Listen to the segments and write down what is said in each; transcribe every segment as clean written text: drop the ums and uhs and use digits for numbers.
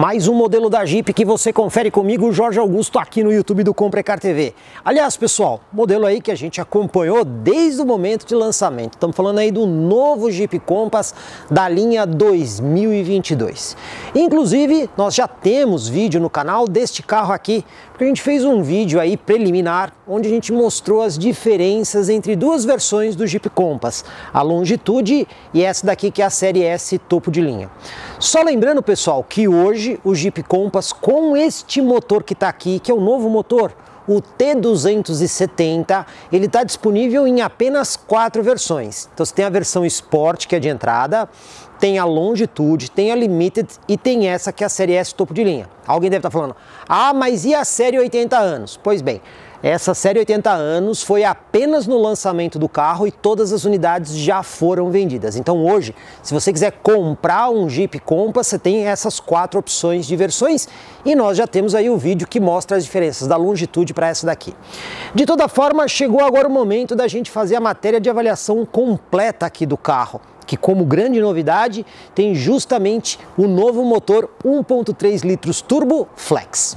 Mais um modelo da Jeep que você confere comigo, Jorge Augusto, aqui no YouTube do Comprecar TV. Aliás, pessoal, modelo aí que a gente acompanhou desde o momento de lançamento. Estamos falando aí do novo Jeep Compass da linha 2022. Inclusive, nós já temos vídeo no canal deste carro aqui, porque a gente fez um vídeo aí preliminar, onde a gente mostrou as diferenças entre duas versões do Jeep Compass, a Longitude e essa daqui que é a série S topo de linha. Só lembrando, pessoal, que hoje o Jeep Compass com este motor que está aqui, que é o novo motor, o T270, ele está disponível em apenas 4 versões. Então você tem a versão Sport, que é de entrada, tem a Longitude, tem a Limited e tem essa que é a série S topo de linha. Alguém deve estar falando, ah, mas e a série 80 anos? Pois bem, essa série 80 anos foi apenas no lançamento do carro e todas as unidades já foram vendidas. Então hoje, se você quiser comprar um Jeep Compass, você tem essas 4 opções de versões e nós já temos aí o vídeo que mostra as diferenças da Longitude para essa daqui. De toda forma, chegou agora o momento da gente fazer a matéria de avaliação completa aqui do carro, que como grande novidade tem justamente o novo motor 1.3 litros Turbo Flex.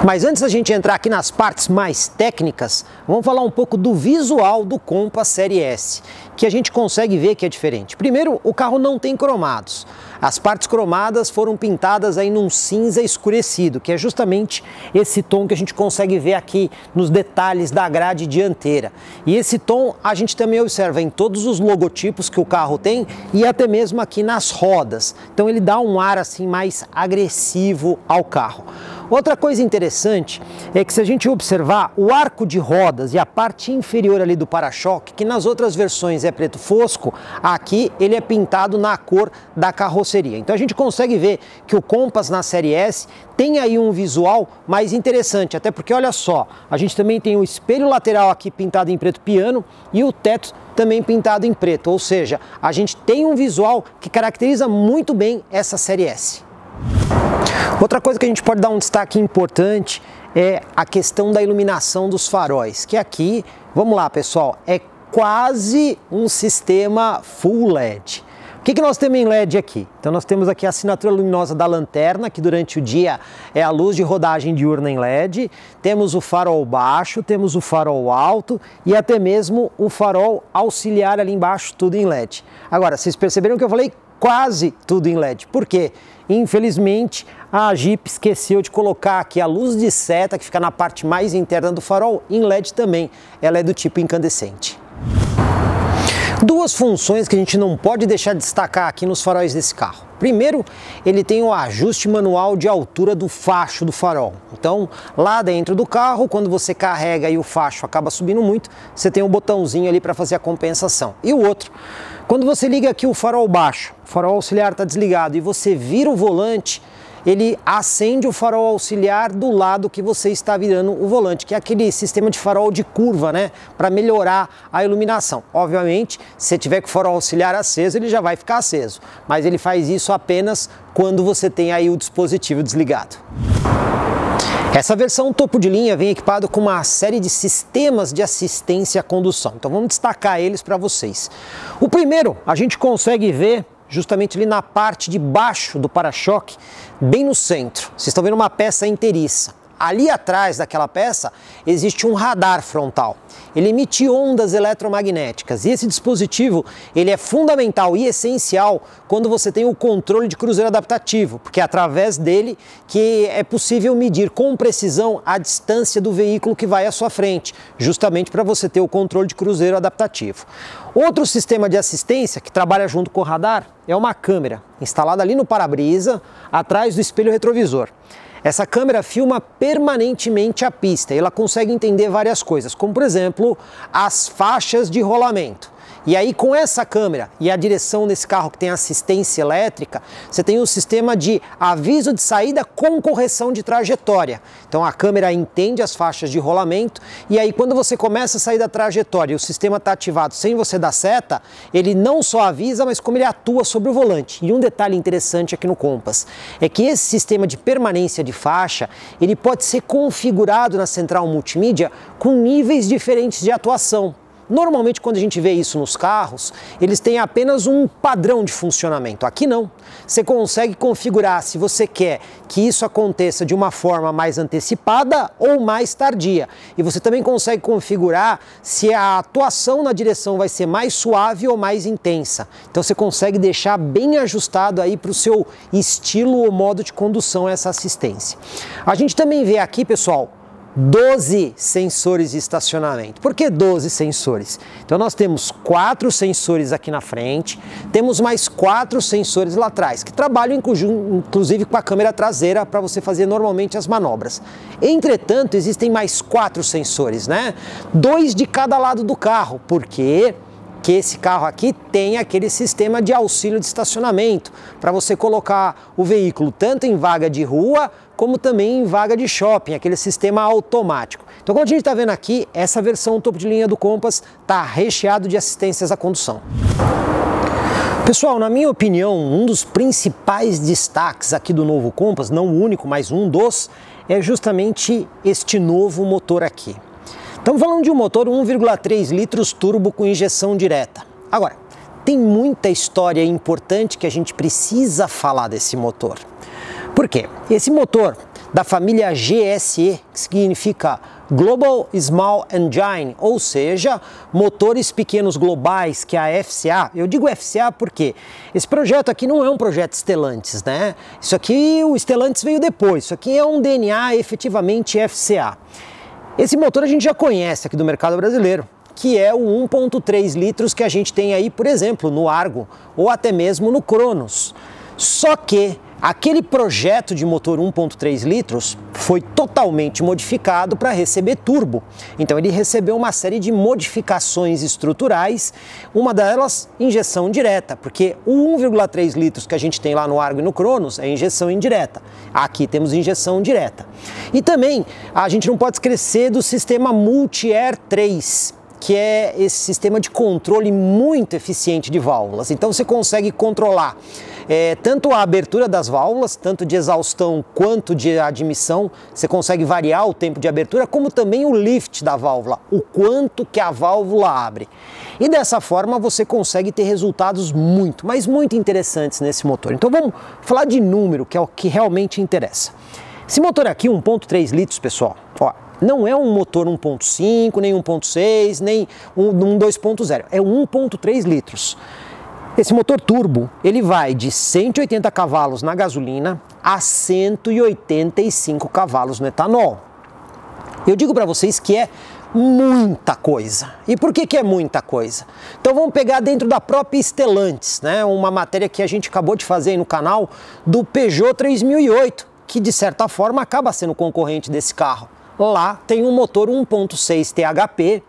Mas antes da gente entrar aqui nas partes mais técnicas, vamos falar um pouco do visual do Compass Série S, que a gente consegue ver que é diferente. Primeiro, o carro não tem cromados. As partes cromadas foram pintadas aí num cinza escurecido, que é justamente esse tom que a gente consegue ver aqui nos detalhes da grade dianteira. E esse tom a gente também observa em todos os logotipos que o carro tem e até mesmo aqui nas rodas. Então ele dá um ar assim mais agressivo ao carro. Outra coisa interessante é que se a gente observar o arco de rodas e a parte inferior ali do para-choque, que nas outras versões é preto fosco, aqui ele é pintado na cor da carroceria. Então a gente consegue ver que o Compass na série S tem aí um visual mais interessante, até porque olha só, a gente também tem o espelho lateral aqui pintado em preto piano e o teto também pintado em preto, ou seja, a gente tem um visual que caracteriza muito bem essa série S. Outra coisa que a gente pode dar um destaque importante é a questão da iluminação dos faróis, que aqui, vamos lá pessoal, é quase um sistema full LED. O que nós temos em LED aqui? Então nós temos aqui a assinatura luminosa da lanterna, que durante o dia é a luz de rodagem diurna em LED, temos o farol baixo, temos o farol alto e até mesmo o farol auxiliar ali embaixo, tudo em LED. Agora, vocês perceberam que eu falei quase tudo em LED, por quê? Infelizmente, a Jeep esqueceu de colocar aqui a luz de seta, que fica na parte mais interna do farol, em LED também. Ela é do tipo incandescente. Duas funções que a gente não pode deixar de destacar aqui nos faróis desse carro. Primeiro, ele tem o ajuste manual de altura do facho do farol. Então, lá dentro do carro, quando você carrega e o facho acaba subindo muito, você tem um botãozinho ali para fazer a compensação. E o outro, quando você liga aqui o farol baixo, o farol auxiliar está desligado e você vira o volante, ele acende o farol auxiliar do lado que você está virando o volante, que é aquele sistema de farol de curva, né, para melhorar a iluminação. Obviamente, se tiver com o farol auxiliar aceso, ele já vai ficar aceso, mas ele faz isso apenas quando você tem aí o dispositivo desligado. Essa versão topo de linha vem equipado com uma série de sistemas de assistência à condução, então vamos destacar eles para vocês. O primeiro, a gente consegue ver justamente ali na parte de baixo do para-choque, bem no centro. Vocês estão vendo uma peça inteiriça. Ali atrás daquela peça existe um radar frontal. Ele emite ondas eletromagnéticas e esse dispositivo ele é fundamental e essencial quando você tem o controle de cruzeiro adaptativo, porque é através dele que é possível medir com precisão a distância do veículo que vai à sua frente, justamente para você ter o controle de cruzeiro adaptativo. Outro sistema de assistência que trabalha junto com o radar é uma câmera instalada ali no para-brisa, atrás do espelho retrovisor. Essa câmera filma permanentemente a pista e ela consegue entender várias coisas, como por exemplo, as faixas de rolamento. E aí com essa câmera e a direção desse carro que tem assistência elétrica, você tem o sistema de aviso de saída com correção de trajetória. Então a câmera entende as faixas de rolamento e aí quando você começa a sair da trajetória e o sistema está ativado sem você dar seta, ele não só avisa, mas como ele atua sobre o volante. E um detalhe interessante aqui no Compass é que esse sistema de permanência de faixa, ele pode ser configurado na central multimídia com níveis diferentes de atuação. Normalmente, quando a gente vê isso nos carros, eles têm apenas um padrão de funcionamento. Aqui não. Você consegue configurar se você quer que isso aconteça de uma forma mais antecipada ou mais tardia. E você também consegue configurar se a atuação na direção vai ser mais suave ou mais intensa. Então você consegue deixar bem ajustado aí para o seu estilo ou modo de condução essa assistência. A gente também vê aqui, pessoal, 12 sensores de estacionamento. Por que 12 sensores? Então nós temos 4 sensores aqui na frente, temos mais 4 sensores lá atrás, que trabalham inclusive com a câmera traseira para você fazer normalmente as manobras. Entretanto, existem mais 4 sensores, né? 2 de cada lado do carro, porque esse carro aqui tem aquele sistema de auxílio de estacionamento para você colocar o veículo tanto em vaga de rua como também em vaga de shopping, aquele sistema automático. Então, como a gente está vendo aqui, essa versão topo de linha do Compass está recheado de assistências à condução. Pessoal, na minha opinião, um dos principais destaques aqui do novo Compass, não o único, mas um dos, é justamente este novo motor aqui. Estamos falando de um motor 1,3 litros turbo com injeção direta. Agora, tem muita história importante que a gente precisa falar desse motor. Por quê? Esse motor da família GSE, que significa Global Small Engine, ou seja, motores pequenos globais, que é a FCA. Eu digo FCA porque esse projeto aqui não é um projeto Stellantis, né? Isso aqui, o Stellantis veio depois, isso aqui é um DNA efetivamente FCA. Esse motor a gente já conhece aqui do mercado brasileiro, que é o 1.3 litros que a gente tem aí, por exemplo, no Argo ou até mesmo no Cronos. Só que aquele projeto de motor 1.3 litros foi totalmente modificado para receber turbo. Então ele recebeu uma série de modificações estruturais, uma delas injeção direta, porque o 1,3 litros que a gente tem lá no Argo e no Cronos é injeção indireta. Aqui temos injeção direta. E também a gente não pode esquecer do sistema Multi-Air 3, que é esse sistema de controle muito eficiente de válvulas. Então você consegue controlar tanto a abertura das válvulas, tanto de exaustão quanto de admissão, você consegue variar o tempo de abertura, como também o lift da válvula, o quanto que a válvula abre. E dessa forma você consegue ter resultados muito, mas muito interessantes nesse motor. Então vamos falar de número, que é o que realmente interessa. Esse motor aqui, 1.3 litros, pessoal, ó, não é um motor 1.5, nem 1.6, nem um 2.0, é 1.3 litros. Esse motor turbo, ele vai de 180 cavalos na gasolina a 185 cavalos no etanol. Eu digo para vocês que é muita coisa. E por que é muita coisa? Então vamos pegar dentro da própria Stellantis, né? Uma matéria que a gente acabou de fazer aí no canal do Peugeot 3008, que de certa forma acaba sendo concorrente desse carro. Lá tem um motor 1.6 THP,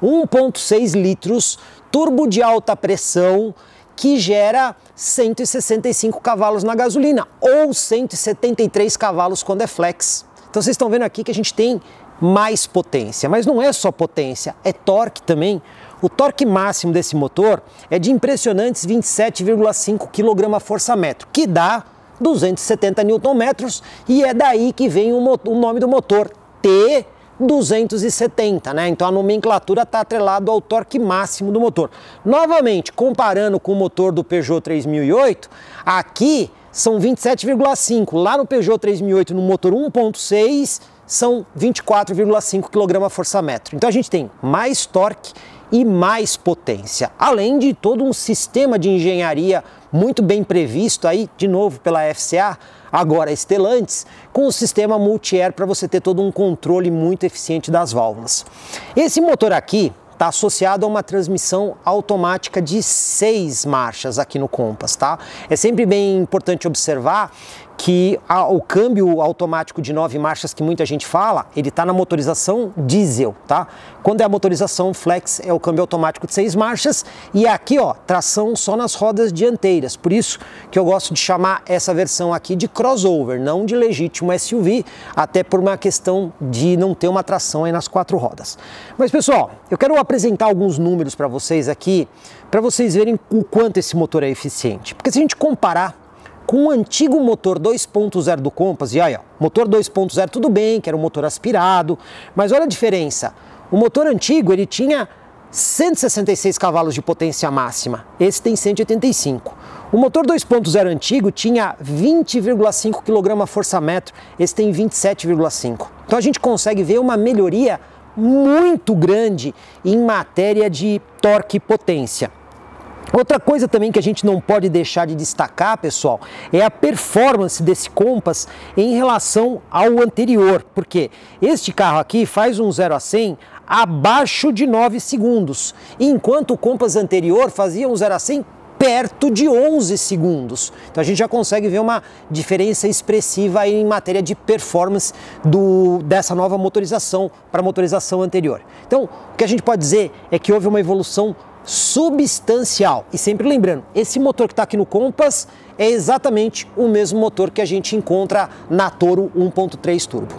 1.6 litros, turbo de alta pressão, que gera 165 cavalos na gasolina, ou 173 cavalos quando é flex. Então vocês estão vendo aqui que a gente tem mais potência, mas não é só potência, é torque também. O torque máximo desse motor é de impressionantes 27,5 kgfm, que dá 270 Nm, e é daí que vem o nome do motor, T270, né? Então a nomenclatura está atrelada ao torque máximo do motor. Novamente, comparando com o motor do Peugeot 3008, aqui são 27,5, lá no Peugeot 3008 no motor 1.6 são 24,5 kgfm. Então a gente tem mais torque e mais potência, além de todo um sistema de engenharia muito bem previsto aí, de novo pela FCA, agora Stellantis, com o sistema Multi-Air para você ter todo um controle muito eficiente das válvulas. Esse motor aqui está associado a uma transmissão automática de 6 marchas aqui no Compass, tá? É sempre bem importante observar que o câmbio automático de 9 marchas que muita gente fala, ele está na motorização diesel, tá? Quando é a motorização flex, é o câmbio automático de 6 marchas, e aqui, ó, tração só nas rodas dianteiras. Por isso que eu gosto de chamar essa versão aqui de crossover, não de legítimo SUV, até por uma questão de não ter uma tração aí nas 4 rodas. Mas, pessoal, eu quero apresentar alguns números para vocês aqui, para vocês verem o quanto esse motor é eficiente. Porque se a gente comparar com o antigo motor 2.0 do Compass, e aí, ó, motor 2.0 tudo bem, que era um motor aspirado, mas olha a diferença. O motor antigo, ele tinha 166 cavalos de potência máxima, esse tem 185. O motor 2.0 antigo tinha 20,5 kgfm, esse tem 27,5. Então a gente consegue ver uma melhoria muito grande em matéria de torque e potência. Outra coisa também que a gente não pode deixar de destacar, pessoal, é a performance desse Compass em relação ao anterior, porque este carro aqui faz um 0 a 100 abaixo de 9 segundos, enquanto o Compass anterior fazia um 0 a 100 perto de 11 segundos. Então a gente já consegue ver uma diferença expressiva aí em matéria de performance dessa nova motorização para a motorização anterior. Então o que a gente pode dizer é que houve uma evolução substancial. E sempre lembrando, esse motor que está aqui no Compass é exatamente o mesmo motor que a gente encontra na Toro 1.3 Turbo.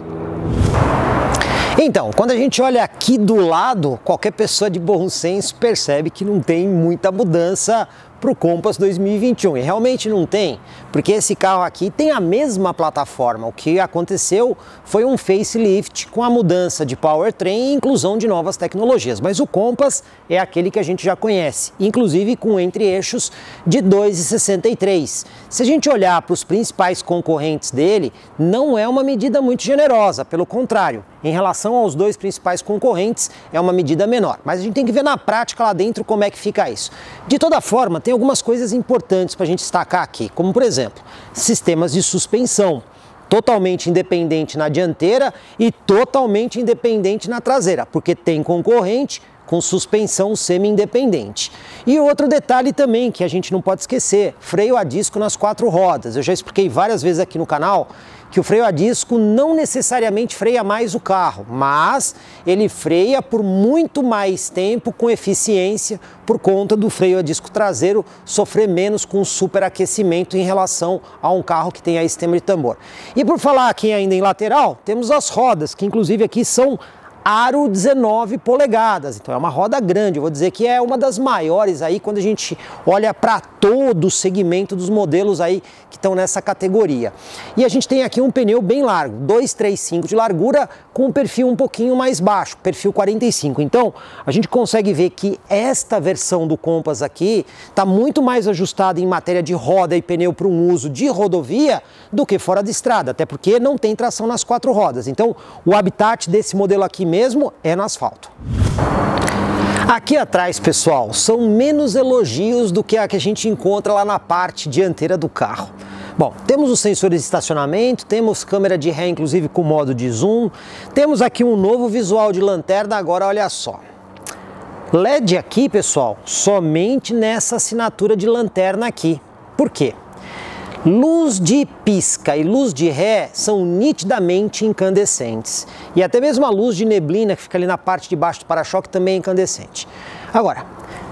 Então, quando a gente olha aqui do lado, qualquer pessoa de bom senso percebe que não tem muita mudança para o Compass 2021, e realmente não tem, porque esse carro aqui tem a mesma plataforma. O que aconteceu foi um facelift com a mudança de powertrain e inclusão de novas tecnologias, mas o Compass é aquele que a gente já conhece, inclusive com entre-eixos de 2,63. Se a gente olhar para os principais concorrentes dele, não é uma medida muito generosa, pelo contrário, em relação aos dois principais concorrentes é uma medida menor, mas a gente tem que ver na prática lá dentro como é que fica isso. De toda forma, tem algumas coisas importantes para a gente destacar aqui, como por exemplo, sistemas de suspensão, totalmente independente na dianteira e totalmente independente na traseira, porque tem concorrente com suspensão semi-independente. E outro detalhe também que a gente não pode esquecer, freio a disco nas 4 rodas. Eu já expliquei várias vezes aqui no canal que o freio a disco não necessariamente freia mais o carro, mas ele freia por muito mais tempo com eficiência por conta do freio a disco traseiro sofrer menos com superaquecimento em relação a um carro que tem aí sistema de tambor. E por falar aqui ainda em lateral, temos as rodas, que inclusive aqui são aro 19 polegadas, então é uma roda grande, eu vou dizer que é uma das maiores aí quando a gente olha para todo o segmento dos modelos aí que estão nessa categoria. E a gente tem aqui um pneu bem largo, 2,35 de largura com um perfil um pouquinho mais baixo, perfil 45. Então a gente consegue ver que esta versão do Compass aqui está muito mais ajustada em matéria de roda e pneu para um uso de rodovia do que fora de estrada, até porque não tem tração nas 4 rodas. Então o habitat desse modelo aqui mesmo é no asfalto. Aqui atrás, pessoal, são menos elogios do que a gente encontra lá na parte dianteira do carro. Bom, temos os sensores de estacionamento, temos câmera de ré, inclusive com modo de zoom, temos aqui um novo visual de lanterna, agora olha só. LED aqui, pessoal, somente nessa assinatura de lanterna aqui. Por quê? Luz de pisca e luz de ré são nitidamente incandescentes. E até mesmo a luz de neblina que fica ali na parte de baixo do para-choque também é incandescente. Agora,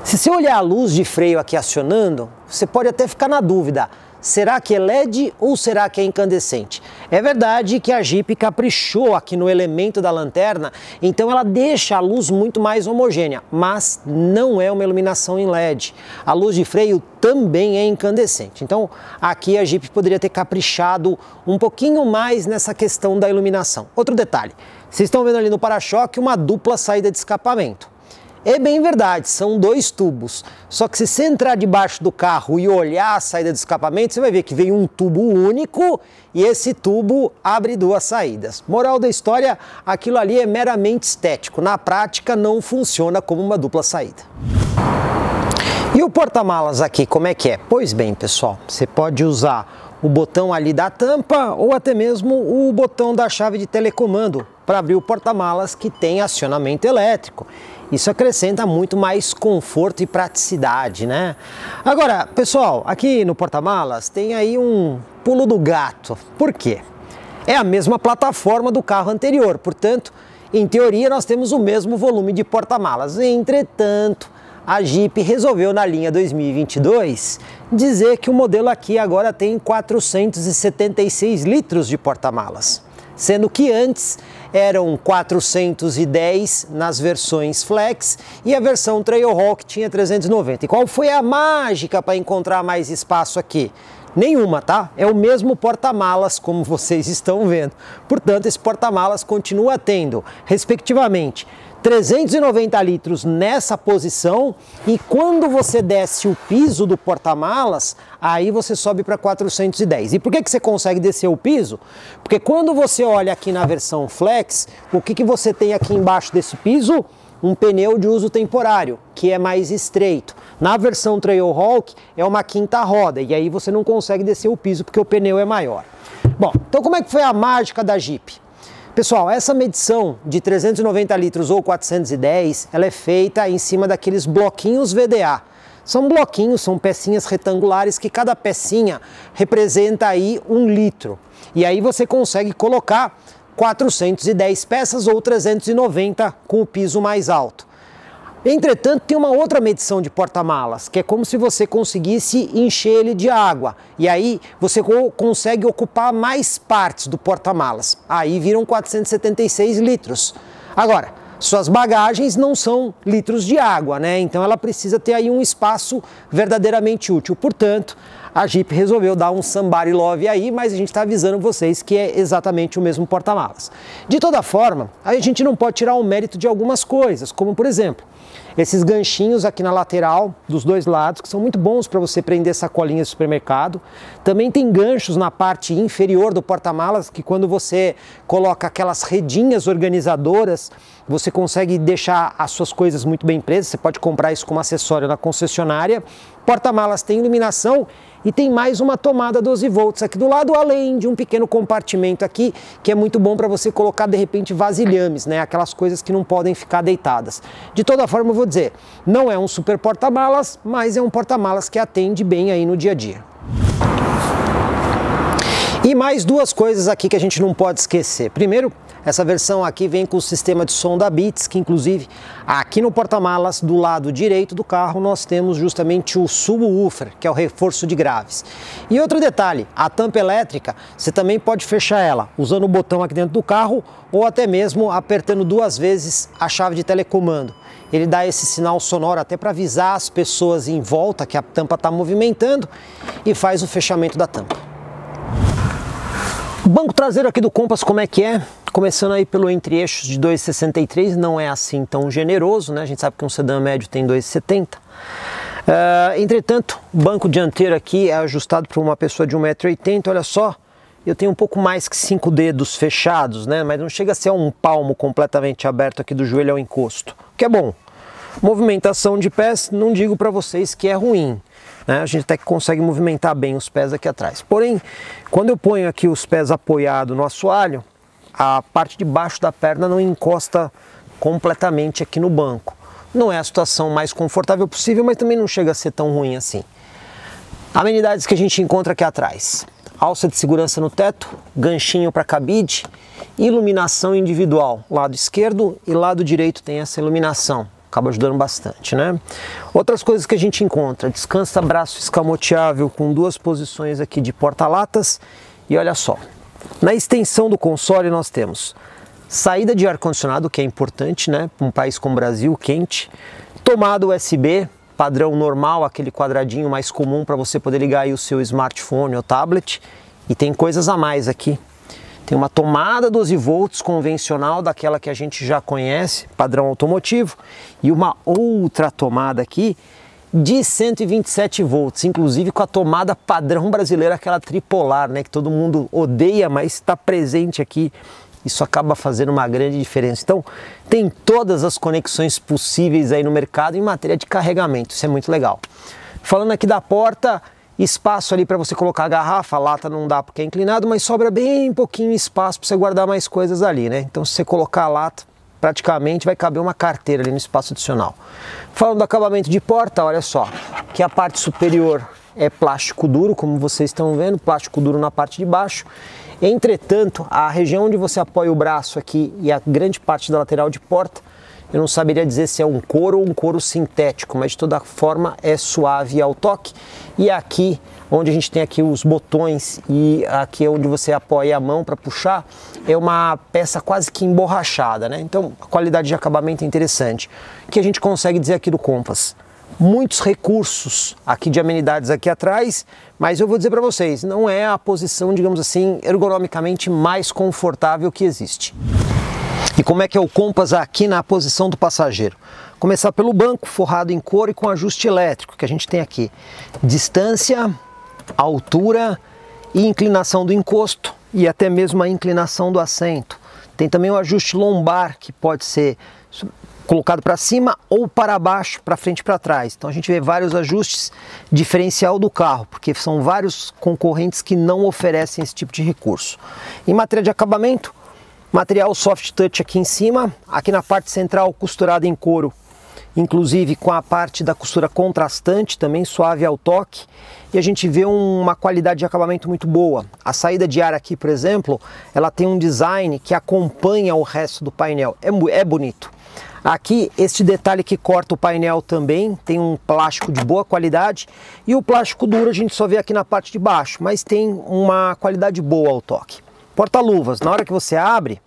se você olhar a luz de freio aqui acionando, você pode até ficar na dúvida. Será que é LED ou será que é incandescente? É verdade que a Jeep caprichou aqui no elemento da lanterna, então ela deixa a luz muito mais homogênea, mas não é uma iluminação em LED. A luz de freio também é incandescente, então aqui a Jeep poderia ter caprichado um pouquinho mais nessa questão da iluminação. Outro detalhe, vocês estão vendo ali no para-choque uma dupla saída de escapamento. É bem verdade, são 2 tubos, só que se você entrar debaixo do carro e olhar a saída do escapamento, você vai ver que vem um tubo único e esse tubo abre 2 saídas. Moral da história, aquilo ali é meramente estético, na prática não funciona como uma dupla saída. E o porta-malas aqui, como é que é? Pois bem, pessoal, você pode usar o botão ali da tampa ou até mesmo o botão da chave de telecomando para abrir o porta-malas que tem acionamento elétrico. Isso acrescenta muito mais conforto e praticidade, né? Agora, pessoal, aqui no porta-malas tem aí um pulo do gato. Por quê? É a mesma plataforma do carro anterior, portanto, em teoria nós temos o mesmo volume de porta-malas. Entretanto, a Jeep resolveu na linha 2022 dizer que o modelo aqui agora tem 476 litros de porta-malas, sendo que antes eram 410 nas versões Flex e a versão Trailhawk tinha 390. E qual foi a mágica para encontrar mais espaço aqui? Nenhuma, tá? É o mesmo porta-malas, como vocês estão vendo. Portanto, esse porta-malas continua tendo, respectivamente, 390 litros nessa posição, e quando você desce o piso do porta-malas, aí você sobe para 410. E por que você consegue descer o piso? Porque quando você olha aqui na versão Flex, o que você tem aqui embaixo desse piso? Um pneu de uso temporário, que é mais estreito. Na versão Trailhawk é uma quinta roda, e aí você não consegue descer o piso porque o pneu é maior. Bom, então como é que foi a mágica da Jeep? Pessoal, essa medição de 390 litros ou 410, ela é feita em cima daqueles bloquinhos VDA. São bloquinhos, são pecinhas retangulares que cada pecinha representa aí 1 litro. E aí você consegue colocar 410 peças ou 390 com o piso mais alto. Entretanto, tem uma outra medição de porta-malas, que é como se você conseguisse encher ele de água. E aí você consegue ocupar mais partes do porta-malas. Aí viram 476 litros. Agora, suas bagagens não são litros de água, né? Então ela precisa ter aí um espaço verdadeiramente útil. Portanto, a Jeep resolveu dar um somebody love aí, mas a gente está avisando vocês que é exatamente o mesmo porta-malas. De toda forma, a gente não pode tirar o mérito de algumas coisas, como por exemplo, esses ganchinhos aqui na lateral, dos dois lados, que são muito bons para você prender sacolinhas de supermercado. Também tem ganchos na parte inferior do porta-malas, que quando você coloca aquelas redinhas organizadoras, você consegue deixar as suas coisas muito bem presas. Você pode comprar isso como acessório na concessionária. Porta-malas tem iluminação e tem mais uma tomada 12 volts aqui do lado, além de um pequeno compartimento aqui, que é muito bom para você colocar de repente vasilhames, né? Aquelas coisas que não podem ficar deitadas. De toda forma, eu vou dizer, não é um super porta-malas, mas é um porta-malas que atende bem aí no dia a dia. E mais duas coisas aqui que a gente não pode esquecer. Primeiro, essa versão aqui vem com o sistema de som da Beats, que inclusive aqui no porta-malas do lado direito do carro nós temos justamente o subwoofer, que é o reforço de graves. E outro detalhe, a tampa elétrica, você também pode fechar ela usando o botão aqui dentro do carro ou até mesmo apertando 2 vezes a chave de telecomando. Ele dá esse sinal sonoro até para avisar as pessoas em volta que a tampa está movimentando e faz o fechamento da tampa. O banco traseiro aqui do Compass, como é que é? Começando aí pelo entre-eixos de 2,63, não é assim tão generoso, né? A gente sabe que um sedã médio tem 2,70. Entretanto, o banco dianteiro aqui é ajustado para uma pessoa de 1,80 m, olha só. Eu tenho um pouco mais que 5 dedos fechados, né? Mas não chega a ser um palmo completamente aberto aqui do joelho ao encosto, o que é bom. Movimentação de pés, não digo para vocês que é ruim. A gente até que consegue movimentar bem os pés aqui atrás. Porém, quando eu ponho aqui os pés apoiados no assoalho, a parte de baixo da perna não encosta completamente aqui no banco. Não é a situação mais confortável possível, mas também não chega a ser tão ruim assim. Amenidades que a gente encontra aqui atrás. Alça de segurança no teto, ganchinho para cabide, iluminação individual. Lado esquerdo e lado direito tem essa iluminação. Acaba ajudando bastante, né? Outras coisas que a gente encontra, descansa braço escamoteável com 2 posições aqui de porta-latas. E olha só, na extensão do console nós temos saída de ar-condicionado, que é importante, né? Um país como o Brasil, quente. Tomada USB, padrão normal, aquele quadradinho mais comum para você poder ligar aí o seu smartphone ou tablet. E tem coisas a mais aqui. Tem uma tomada 12 volts convencional, daquela que a gente já conhece, padrão automotivo, e uma outra tomada aqui de 127 volts, inclusive com a tomada padrão brasileira, aquela tripolar, né, que todo mundo odeia, mas está presente aqui. Isso acaba fazendo uma grande diferença. Então, tem todas as conexões possíveis aí no mercado em matéria de carregamento, isso é muito legal. Falando aqui da porta, espaço ali para você colocar a garrafa, a lata não dá porque é inclinado, mas sobra bem pouquinho espaço para você guardar mais coisas ali, né? Então se você colocar a lata, praticamente vai caber uma carteira ali no espaço adicional. Falando do acabamento de porta, olha só, que a parte superior é plástico duro, como vocês estão vendo, plástico duro na parte de baixo. Entretanto, a região onde você apoia o braço aqui e a grande parte da lateral de porta, eu não saberia dizer se é um couro ou um couro sintético, mas de toda forma é suave ao toque. E aqui, onde a gente tem aqui os botões e aqui é onde você apoia a mão para puxar, é uma peça quase que emborrachada, né? Então a qualidade de acabamento é interessante. O que a gente consegue dizer aqui do Compass? muitos recursos aqui de amenidades aqui atrás, mas eu vou dizer para vocês, não é a posição, digamos assim, ergonomicamente mais confortável que existe. E como é que é o Compass aqui na posição do passageiro? Começar pelo banco, forrado em couro e com ajuste elétrico, que a gente tem aqui. Distância, altura e inclinação do encosto e até mesmo a inclinação do assento. Tem também o ajuste lombar, que pode ser colocado para cima ou para baixo, para frente e para trás. Então a gente vê vários ajustes diferencial do carro, porque são vários concorrentes que não oferecem esse tipo de recurso. Em matéria de acabamento, material soft touch aqui em cima, aqui na parte central costurada em couro, inclusive com a parte da costura contrastante, também suave ao toque, e a gente vê uma qualidade de acabamento muito boa. A saída de ar aqui, por exemplo, ela tem um design que acompanha o resto do painel, é bonito. Aqui, este detalhe que corta o painel também, tem um plástico de boa qualidade, e o plástico duro a gente só vê aqui na parte de baixo, mas tem uma qualidade boa ao toque. Porta-luvas, na hora que você abre,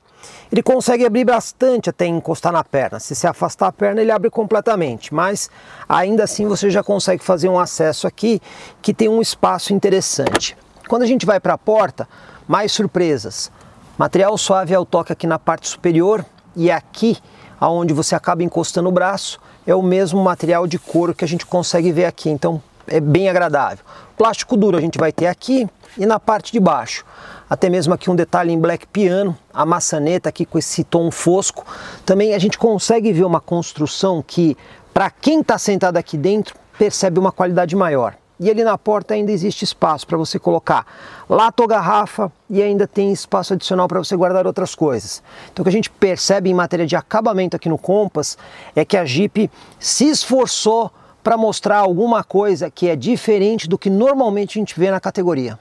ele consegue abrir bastante até encostar na perna. Se você afastar a perna, ele abre completamente, mas ainda assim você já consegue fazer um acesso aqui que tem um espaço interessante. Quando a gente vai para a porta, mais surpresas. Material suave ao toque aqui na parte superior, e aqui, aonde você acaba encostando o braço, é o mesmo material de couro que a gente consegue ver aqui, então é bem agradável. Plástico duro a gente vai ter aqui e na parte de baixo. Até mesmo aqui um detalhe em black piano, a maçaneta aqui com esse tom fosco. Também a gente consegue ver uma construção que, para quem está sentado aqui dentro, percebe uma qualidade maior. E ali na porta ainda existe espaço para você colocar lata ou garrafa e ainda tem espaço adicional para você guardar outras coisas. Então o que a gente percebe em matéria de acabamento aqui no Compass é que a Jeep se esforçou para mostrar alguma coisa que é diferente do que normalmente a gente vê na categoria.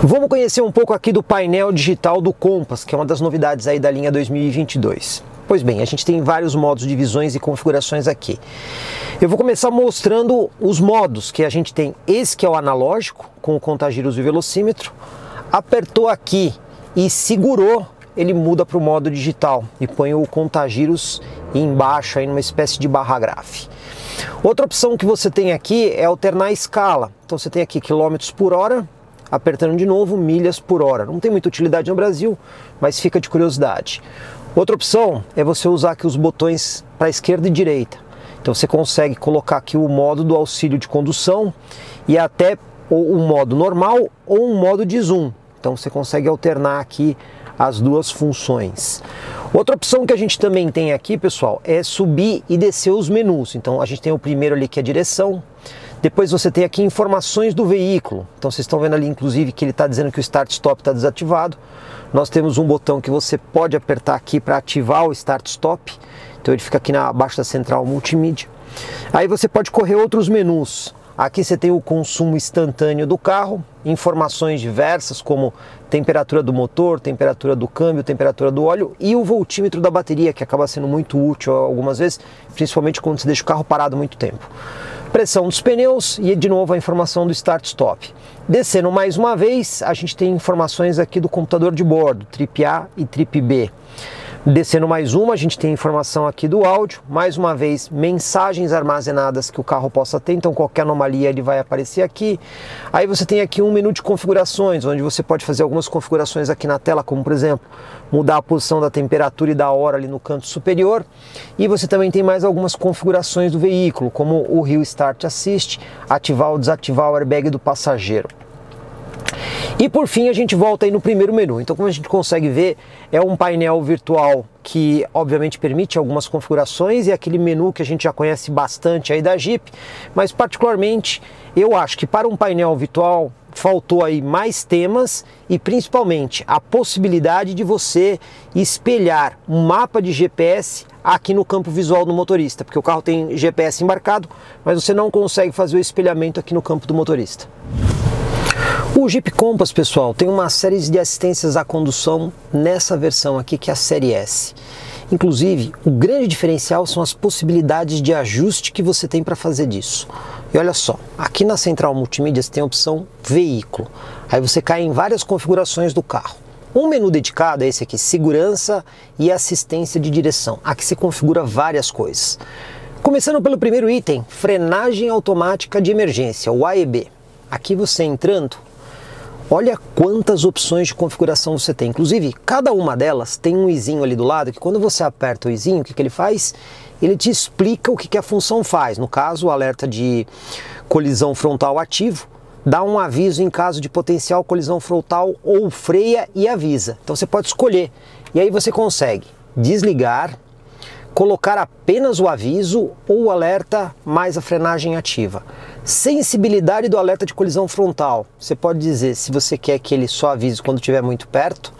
Vamos conhecer um pouco aqui do painel digital do Compass, que é uma das novidades aí da linha 2022. Pois bem, a gente tem vários modos de visões e configurações aqui. Eu vou começar mostrando os modos que a gente tem. Esse que é o analógico, com o contagiros e o velocímetro. Apertou aqui e segurou, ele muda para o modo digital e põe o contagiros embaixo, aí numa espécie de barra grave. Outra opção que você tem aqui é alternar a escala. Então você tem aqui quilômetros por hora, apertando de novo milhas por hora. Não tem muita utilidade no Brasil, mas fica de curiosidade. Outra opção é você usar aqui os botões para esquerda e direita. Então você consegue colocar aqui o modo do auxílio de condução e até um modo normal ou um modo de zoom. Então você consegue alternar aqui as duas funções. Outra opção que a gente também tem aqui, pessoal, é subir e descer os menus. Então a gente tem o primeiro ali que é a direção. Depois você tem aqui informações do veículo. Então vocês estão vendo ali inclusive que ele está dizendo que o Start Stop está desativado. Nós temos um botão que você pode apertar aqui para ativar o Start Stop. Então ele fica aqui abaixo da central multimídia. Aí você pode correr outros menus. Aqui você tem o consumo instantâneo do carro, informações diversas como temperatura do motor, temperatura do câmbio, temperatura do óleo e o voltímetro da bateria, que acaba sendo muito útil algumas vezes, principalmente quando você deixa o carro parado muito tempo. Pressão dos pneus e de novo a informação do Start Stop. Descendo mais uma vez, a gente tem informações aqui do computador de bordo, Trip A e Trip B. Descendo mais uma, a gente tem informação aqui do áudio, mais uma vez mensagens armazenadas que o carro possa ter, então qualquer anomalia ele vai aparecer aqui. Aí você tem aqui um menu de configurações, onde você pode fazer algumas configurações aqui na tela, como por exemplo, mudar a posição da temperatura e da hora ali no canto superior. E você também tem mais algumas configurações do veículo, como o Hill Start Assist, ativar ou desativar o airbag do passageiro. E por fim a gente volta aí no primeiro menu. Então como a gente consegue ver, é um painel virtual que obviamente permite algumas configurações e aquele menu que a gente já conhece bastante aí da Jeep, mas particularmente eu acho que para um painel virtual faltou aí mais temas e principalmente a possibilidade de você espelhar um mapa de GPS aqui no campo visual do motorista, porque o carro tem GPS embarcado, mas você não consegue fazer o espelhamento aqui no campo do motorista. O Jeep Compass, pessoal, tem uma série de assistências à condução nessa versão aqui, que é a série S. Inclusive, o grande diferencial são as possibilidades de ajuste que você tem para fazer disso. E olha só, aqui na central multimídia você tem a opção veículo. Aí você cai em várias configurações do carro. Um menu dedicado é esse aqui, segurança e assistência de direção. Aqui você configura várias coisas. Começando pelo primeiro item, frenagem automática de emergência, o AEB. Aqui você entrando, olha quantas opções de configuração você tem. Inclusive, cada uma delas tem um izinho ali do lado, que quando você aperta o izinho, o que ele faz? Ele te explica o que a função faz. No caso, o alerta de colisão frontal ativo, dá um aviso em caso de potencial colisão frontal ou freia e avisa. Então você pode escolher. E aí você consegue desligar, colocar apenas o aviso ou o alerta mais a frenagem ativa. Sensibilidade do alerta de colisão frontal. Você pode dizer se você quer que ele só avise quando estiver muito perto,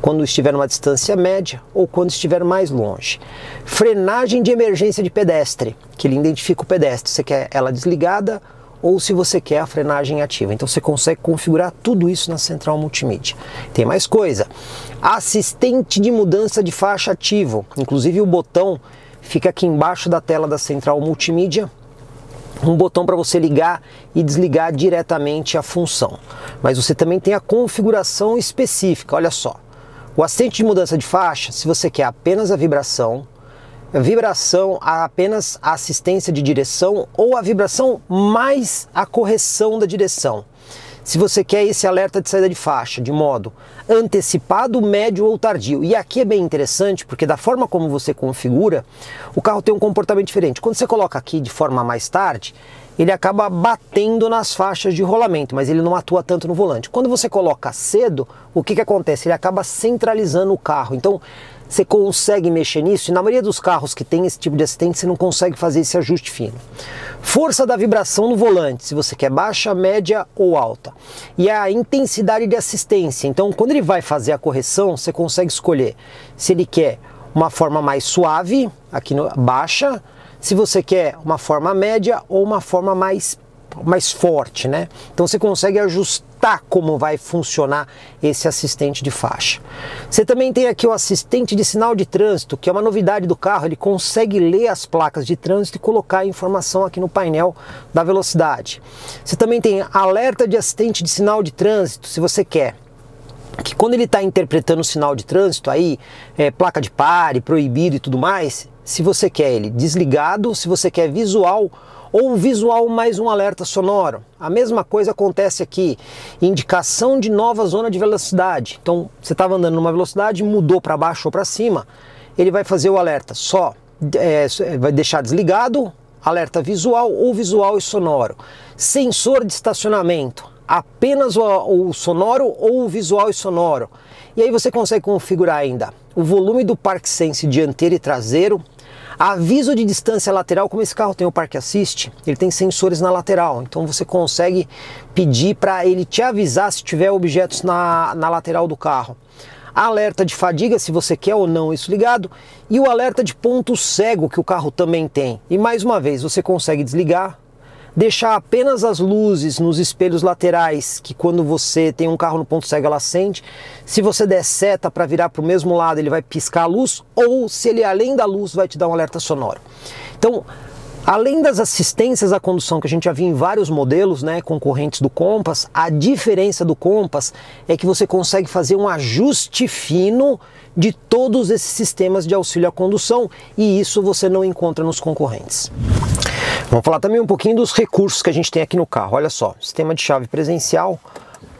quando estiver numa distância média ou quando estiver mais longe. Frenagem de emergência de pedestre, que ele identifica o pedestre. Você quer ela desligada ou se você quer a frenagem ativa. Então você consegue configurar tudo isso na central multimídia. Tem mais coisa. Assistente de mudança de faixa ativo. Inclusive o botão fica aqui embaixo da tela da central multimídia. Um botão para você ligar e desligar diretamente a função. Mas você também tem a configuração específica. Olha só. O assistente de mudança de faixa, se você quer apenas a vibração, apenas a assistência de direção ou a vibração mais a correção da direção. Se você quer esse alerta de saída de faixa de modo antecipado, médio ou tardio. E aqui é bem interessante porque da forma como você configura, o carro tem um comportamento diferente. Quando você coloca aqui de forma mais tarde, ele acaba batendo nas faixas de rolamento, mas ele não atua tanto no volante. Quando você coloca cedo, o que acontece? Ele acaba centralizando o carro. Então, você consegue mexer nisso e na maioria dos carros que tem esse tipo de assistente você não consegue fazer esse ajuste fino. Força da vibração no volante, se você quer baixa, média ou alta. E a intensidade de assistência, então quando ele vai fazer a correção você consegue escolher se ele quer uma forma mais suave, aqui no baixa, se você quer uma forma média ou uma forma mais forte, né? Então você consegue ajustar como vai funcionar esse assistente de faixa. Você também tem aqui o assistente de sinal de trânsito, que é uma novidade do carro. Ele consegue ler as placas de trânsito e colocar a informação aqui no painel da velocidade. Você também tem alerta de assistente de sinal de trânsito, se você quer que quando ele está interpretando o sinal de trânsito, aí placa de pare, proibido e tudo mais, se você quer ele desligado, se você quer visual ou visual mais um alerta sonoro. A mesma coisa acontece aqui, indicação de nova zona de velocidade. Então você estava andando numa velocidade, mudou para baixo ou para cima, ele vai fazer o alerta só, vai deixar desligado, alerta visual ou visual e sonoro. Sensor de estacionamento, apenas o sonoro ou o visual e sonoro. E aí você consegue configurar ainda o volume do Park Sense dianteiro e traseiro, aviso de distância lateral. Como esse carro tem o Park Assist, ele tem sensores na lateral, então você consegue pedir para ele te avisar se tiver objetos na lateral do carro. Alerta de fadiga, se você quer ou não isso ligado, e o alerta de ponto cego que o carro também tem. E mais uma vez, você consegue desligar, deixar apenas as luzes nos espelhos laterais, que quando você tem um carro no ponto cego ela acende. Se você der seta para virar para o mesmo lado, ele vai piscar a luz, ou se ele além da luz vai te dar um alerta sonoro. Então, além das assistências à condução que a gente já viu em vários modelos, né, concorrentes do Compass, a diferença do Compass é que você consegue fazer um ajuste fino de todos esses sistemas de auxílio à condução, e isso você não encontra nos concorrentes. Vamos falar também um pouquinho dos recursos que a gente tem aqui no carro. Olha só, sistema de chave presencial,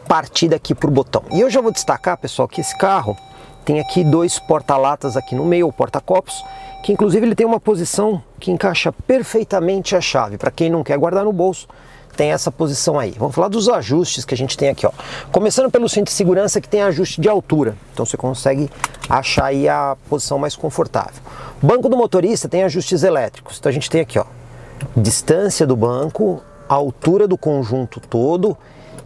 partida aqui por botão. E eu já vou destacar, pessoal, que esse carro tem aqui dois porta-latas aqui no meio, o porta-copos, que inclusive ele tem uma posição que encaixa perfeitamente a chave. Para quem não quer guardar no bolso, tem essa posição aí. Vamos falar dos ajustes que a gente tem aqui, ó. Começando pelo cinto de segurança, que tem ajuste de altura. Então você consegue achar aí a posição mais confortável. Banco do motorista tem ajustes elétricos. Então a gente tem aqui, ó, distância do banco, altura do conjunto todo,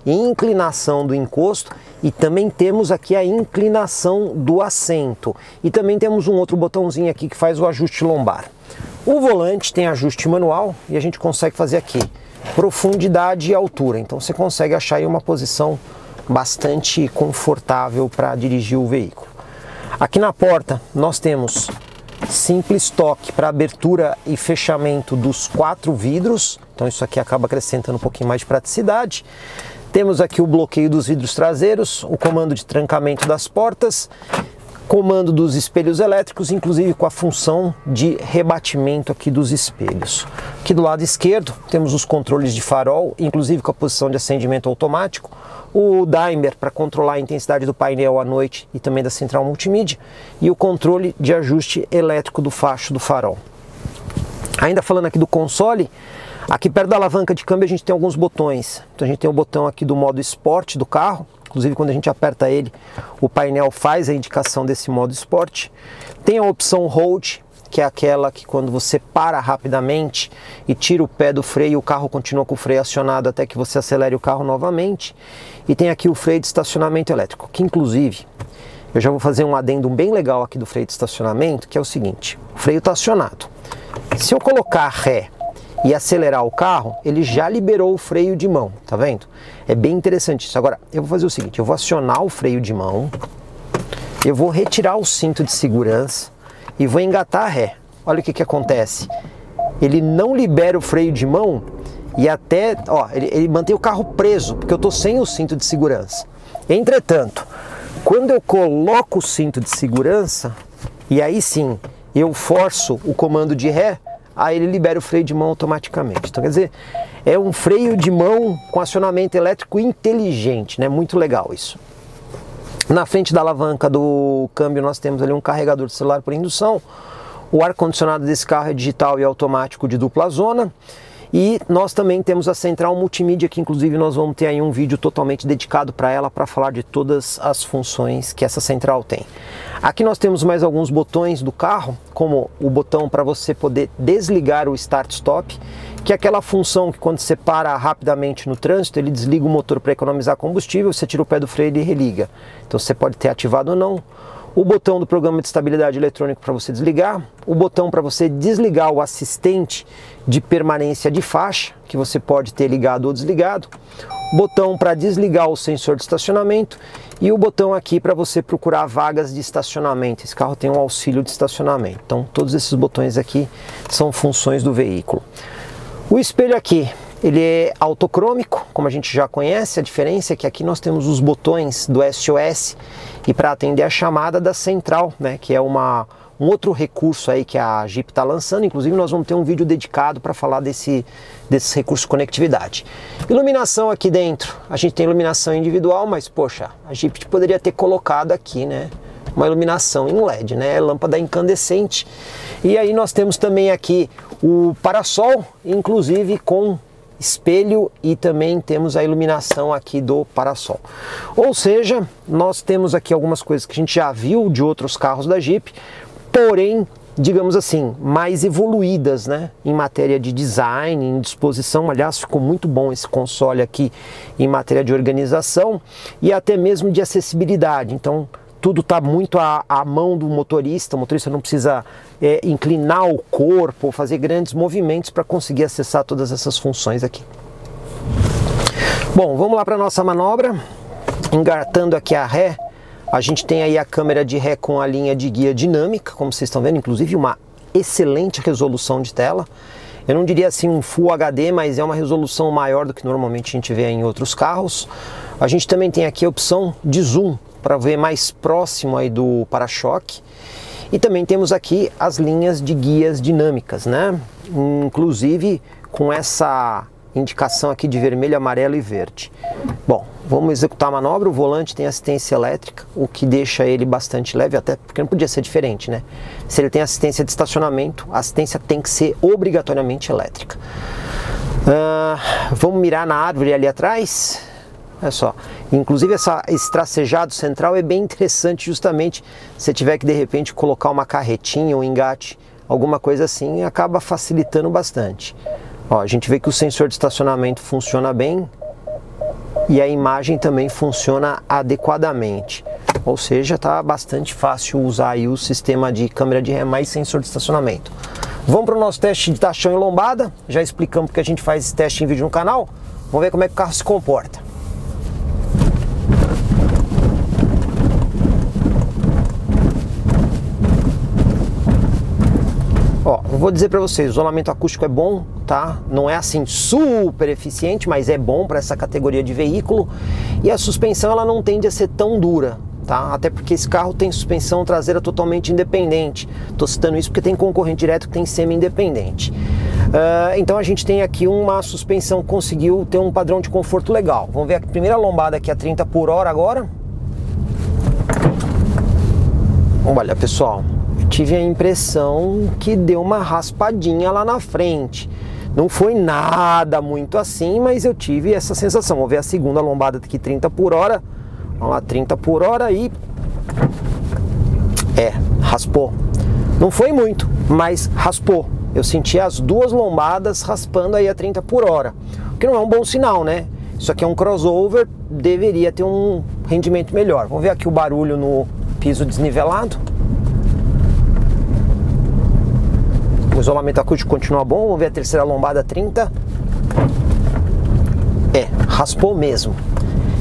inclinação do encosto, e também temos aqui a inclinação do assento. E também temos um outro botãozinho aqui que faz o ajuste lombar. O volante tem ajuste manual e a gente consegue fazer aqui profundidade e altura. Então você consegue achar aí uma posição bastante confortável para dirigir o veículo. Aqui na porta nós temos simples toque para abertura e fechamento dos 4 vidros, então isso aqui acaba acrescentando um pouquinho mais de praticidade. Temos aqui o bloqueio dos vidros traseiros, o comando de trancamento das portas, comando dos espelhos elétricos, inclusive com a função de rebatimento aqui dos espelhos. Aqui do lado esquerdo temos os controles de farol, inclusive com a posição de acendimento automático, o dimmer para controlar a intensidade do painel à noite e também da central multimídia, e o controle de ajuste elétrico do facho do farol. Ainda falando aqui do console, aqui perto da alavanca de câmbio a gente tem alguns botões. Então a gente tem o botão aqui do modo esporte do carro, inclusive quando a gente aperta ele, o painel faz a indicação desse modo esporte. Tem a opção hold, que é aquela que quando você para rapidamente e tira o pé do freio, o carro continua com o freio acionado até que você acelere o carro novamente. E tem aqui o freio de estacionamento elétrico, que inclusive eu já vou fazer um adendo bem legal aqui do freio de estacionamento, que é o seguinte: o freio está acionado. Se eu colocar ré e acelerar o carro, ele já liberou o freio de mão, tá vendo? É bem interessante isso. Agora, eu vou fazer o seguinte, eu vou acionar o freio de mão, eu vou retirar o cinto de segurança e vou engatar a ré. Olha o que acontece. Ele não libera o freio de mão e até, ó, ele mantém o carro preso, porque eu tô sem o cinto de segurança. Entretanto, quando eu coloco o cinto de segurança, e aí sim, eu forço o comando de ré, aí ele libera o freio de mão automaticamente. Então, quer dizer, é um freio de mão com acionamento elétrico inteligente, né? Muito legal isso. Na frente da alavanca do câmbio nós temos ali um carregador de celular por indução. O ar-condicionado desse carro é digital e automático de dupla zona. E nós também temos a central multimídia, que inclusive nós vamos ter aí um vídeo totalmente dedicado para ela, para falar de todas as funções que essa central tem. Aqui nós temos mais alguns botões do carro, como o botão para você poder desligar o start-stop, que é aquela função que quando você para rapidamente no trânsito, ele desliga o motor para economizar combustível, você tira o pé do freio e ele religa. Então você pode ter ativado ou não. O botão do programa de estabilidade eletrônico para você desligar, o botão para você desligar o assistente de permanência de faixa, que você pode ter ligado ou desligado, botão para desligar o sensor de estacionamento e o botão aqui para você procurar vagas de estacionamento. Esse carro tem um auxílio de estacionamento, então todos esses botões aqui são funções do veículo. O espelho aqui, ele é autocrômico, como a gente já conhece. A diferença é que aqui nós temos os botões do SOS e para atender a chamada da central, né, que é um outro recurso aí que a Jeep está lançando. Inclusive nós vamos ter um vídeo dedicado para falar desses recursos de conectividade. Iluminação aqui dentro, a gente tem iluminação individual, mas poxa, a Jeep poderia ter colocado aqui, né, uma iluminação em LED, né, lâmpada incandescente. E aí nós temos também aqui o parasol, inclusive com espelho, e também temos a iluminação aqui do parasol. Ou seja, nós temos aqui algumas coisas que a gente já viu de outros carros da Jeep, porém, digamos assim, mais evoluídas, né, em matéria de design, em disposição. Aliás, ficou muito bom esse console aqui em matéria de organização e até mesmo de acessibilidade. Então, tudo está muito à mão do motorista. O motorista não precisa inclinar o corpo ou fazer grandes movimentos para conseguir acessar todas essas funções aqui. Bom, vamos lá para a nossa manobra. Engatando aqui a ré, a gente tem aí a câmera de ré com a linha de guia dinâmica, como vocês estão vendo, inclusive uma excelente resolução de tela. Eu não diria assim um Full HD, mas é uma resolução maior do que normalmente a gente vê em outros carros. A gente também tem aqui a opção de zoom, para ver mais próximo aí do para-choque. E também temos aqui as linhas de guias dinâmicas, né? Inclusive com essa indicação aqui de vermelho, amarelo e verde. Bom, vamos executar a manobra. O volante tem assistência elétrica, o que deixa ele bastante leve, até porque não podia ser diferente, né? Se ele tem assistência de estacionamento, a assistência tem que ser obrigatoriamente elétrica. Vamos mirar na árvore ali atrás. Olha só, inclusive esse tracejado central é bem interessante, justamente se tiver que de repente colocar uma carretinha, um engate, alguma coisa assim, acaba facilitando bastante. Ó, a gente vê que o sensor de estacionamento funciona bem e a imagem também funciona adequadamente. Ou seja, está bastante fácil usar aí o sistema de câmera de ré mais sensor de estacionamento. Vamos para o nosso teste de tachão e lombada. Já explicamos porque a gente faz esse teste em vídeo no canal. Vamos ver como é que o carro se comporta. Ó, eu vou dizer para vocês, o isolamento acústico é bom, tá? Não é assim super eficiente, mas é bom para essa categoria de veículo. E a suspensão ela não tende a ser tão dura. tá? Até porque esse carro tem suspensão traseira totalmente independente. Estou citando isso porque tem concorrente direto que tem semi-independente. Então a gente tem aqui uma suspensão que conseguiu ter um padrão de conforto legal. Vamos ver a primeira lombada aqui a 30 por hora agora. Olha, pessoal, eu tive a impressão que deu uma raspadinha lá na frente. Não foi nada muito assim, mas eu tive essa sensação. Vou ver a segunda lombada aqui, 30 por hora. Vamos lá, 30 por hora e... raspou. Não foi muito, mas raspou. Eu senti as duas lombadas raspando aí a 30 por hora. O que não é um bom sinal, né? Isso aqui é um crossover, deveria ter um rendimento melhor. Vamos ver aqui o barulho no piso desnivelado. O isolamento acústico continua bom. Vamos ver a terceira lombada 30. Raspou mesmo.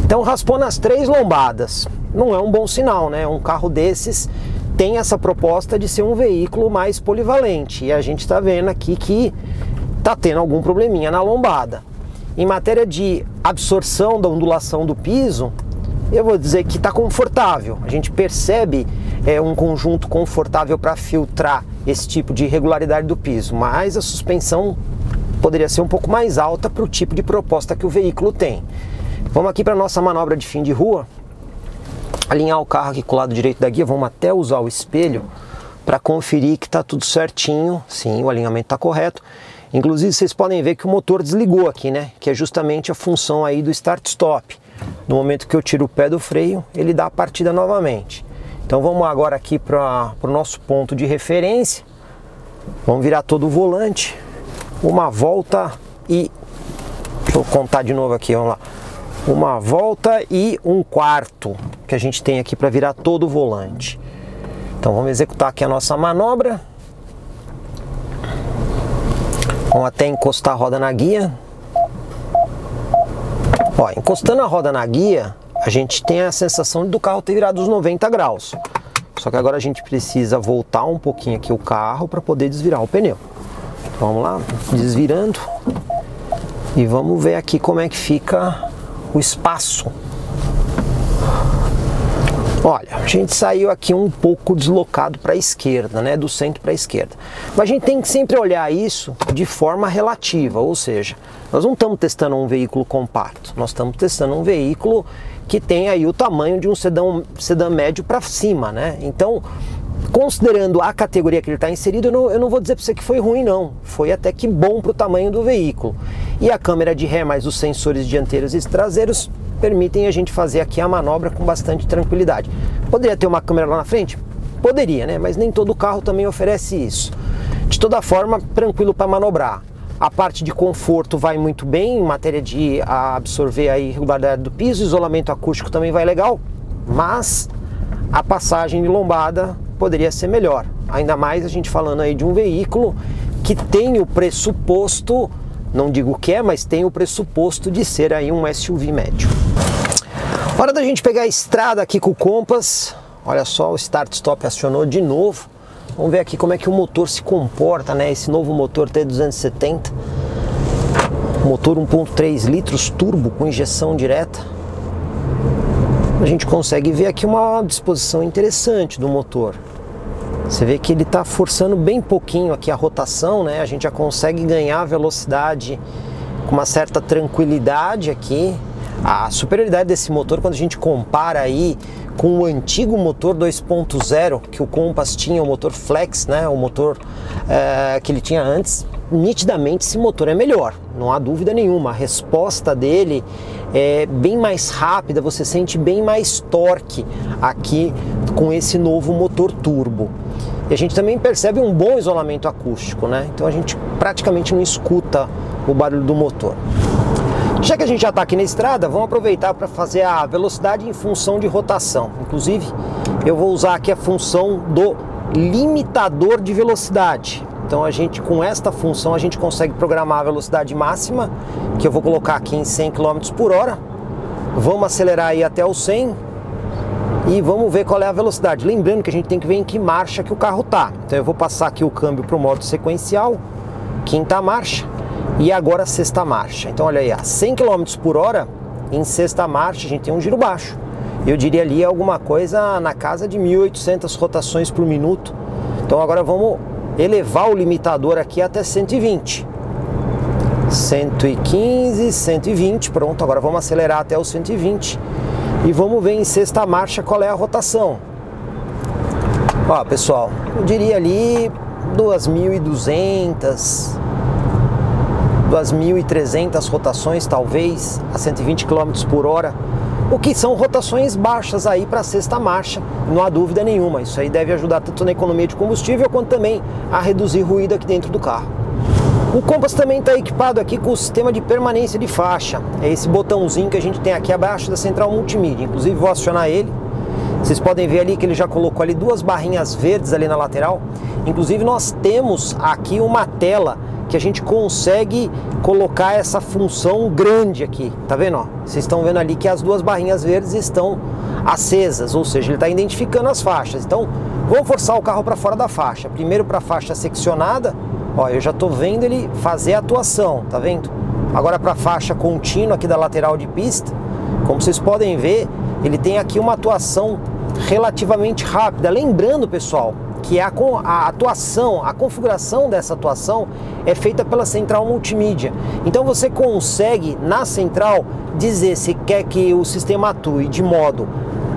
Então raspou nas 3 lombadas. Não é um bom sinal, né? Um carro desses tem essa proposta de ser um veículo mais polivalente. E a gente está vendo aqui que está tendo algum probleminha na lombada. Em matéria de absorção da ondulação do piso, eu vou dizer que está confortável. A gente percebe um conjunto confortável para filtrar esse tipo de irregularidade do piso, mas a suspensão poderia ser um pouco mais alta para o tipo de proposta que o veículo tem. Vamos aqui para a nossa manobra de fim de rua, alinhar o carro aqui com o lado direito da guia. Vamos até usar o espelho para conferir que está tudo certinho. Sim, o alinhamento está correto. Inclusive vocês podem ver que o motor desligou aqui, né? Que é justamente a função aí do start-stop. No momento que eu tiro o pé do freio, ele dá a partida novamente. Então vamos agora aqui para o nosso ponto de referência. Vamos virar todo o volante. Uma volta e... Deixa eu contar de novo aqui, vamos lá. Uma volta e 1/4 que a gente tem aqui para virar todo o volante. Então vamos executar aqui a nossa manobra. Vamos até encostar a roda na guia. Ó, encostando a roda na guia, a gente tem a sensação do carro ter virado os 90 graus. Só que agora a gente precisa voltar um pouquinho aqui o carro para poder desvirar o pneu. Vamos lá, desvirando. E vamos ver aqui como é que fica o espaço. Olha, a gente saiu aqui um pouco deslocado para a esquerda, né, do centro para a esquerda. Mas a gente tem que sempre olhar isso de forma relativa, ou seja, nós não estamos testando um veículo compacto, nós estamos testando um veículo que tem aí o tamanho de um sedã médio para cima, né? Então, considerando a categoria que ele está inserido, eu não vou dizer para você que foi ruim, não. Foi até que bom para o tamanho do veículo. E a câmera de ré mais os sensores dianteiros e traseiros permitem a gente fazer aqui a manobra com bastante tranquilidade. Poderia ter uma câmera lá na frente? Poderia, né? Mas nem todo carro também oferece isso. De toda forma, tranquilo para manobrar. A parte de conforto vai muito bem, em matéria de absorver a irregularidade do piso, isolamento acústico também vai legal, mas a passagem de lombada poderia ser melhor. Ainda mais a gente falando aí de um veículo que tem o pressuposto, não digo o que é, mas tem o pressuposto de ser aí um SUV médio. Hora da gente pegar a estrada aqui com o Compass. Olha só, o start-stop acionou de novo. Vamos ver aqui como é que o motor se comporta, né? Esse novo motor T270. Motor 1.3 litros turbo com injeção direta. A gente consegue ver aqui uma disposição interessante do motor. Você vê que ele está forçando bem pouquinho aqui a rotação, né? A gente já consegue ganhar velocidade com uma certa tranquilidade aqui. A superioridade desse motor, quando a gente compara aí com o antigo motor 2.0 que o Compass tinha, o motor Flex, né? O motor que ele tinha antes, nitidamente esse motor é melhor, não há dúvida nenhuma. A resposta dele é bem mais rápida, você sente bem mais torque aqui com esse novo motor turbo. E a gente também percebe um bom isolamento acústico, né? Então a gente praticamente não escuta o barulho do motor. Já que a gente já está aqui na estrada, vamos aproveitar para fazer a velocidade em função de rotação. Inclusive, eu vou usar aqui a função do limitador de velocidade. Então a gente, com esta função, a gente consegue programar a velocidade máxima, que eu vou colocar aqui em 100 km por hora. Vamos acelerar aí até o 100 e vamos ver qual é a velocidade. Lembrando que a gente tem que ver em que marcha que o carro está. Então eu vou passar aqui o câmbio para o modo sequencial, quinta marcha. E agora sexta marcha. Então olha aí, a 100 km por hora, em sexta marcha a gente tem um giro baixo. eu diria ali alguma coisa na casa de 1.800 rotações por minuto. Então agora vamos elevar o limitador aqui até 120. 115, 120, pronto, agora vamos acelerar até os 120 e vamos ver em sexta marcha qual é a rotação. Ó, pessoal, eu diria ali 2.200, 2.300 rotações talvez a 120 km por hora, o que são rotações baixas aí para a sexta marcha, não há dúvida nenhuma. Isso aí deve ajudar tanto na economia de combustível quanto também a reduzir ruído aqui dentro do carro. O Compass também está equipado aqui com o sistema de permanência de faixa. É esse botãozinho que a gente tem aqui abaixo da central multimídia. Inclusive vou acionar ele. Vocês podem ver ali que ele já colocou ali duas barrinhas verdes ali na lateral. Inclusive nós temos aqui uma tela que a gente consegue colocar essa função grande aqui. Tá vendo? Ó? Vocês estão vendo ali que as duas barrinhas verdes estão acesas, ou seja, ele está identificando as faixas. Então vamos forçar o carro para fora da faixa. Primeiro para a faixa seccionada. Ó, eu já estou vendo ele fazer a atuação, tá vendo? Agora para a faixa contínua aqui da lateral de pista, como vocês podem ver, ele tem aqui uma atuação relativamente rápida. Lembrando, pessoal, que a atuação, a configuração dessa atuação é feita pela central multimídia. Então você consegue, na central, dizer se quer que o sistema atue de modo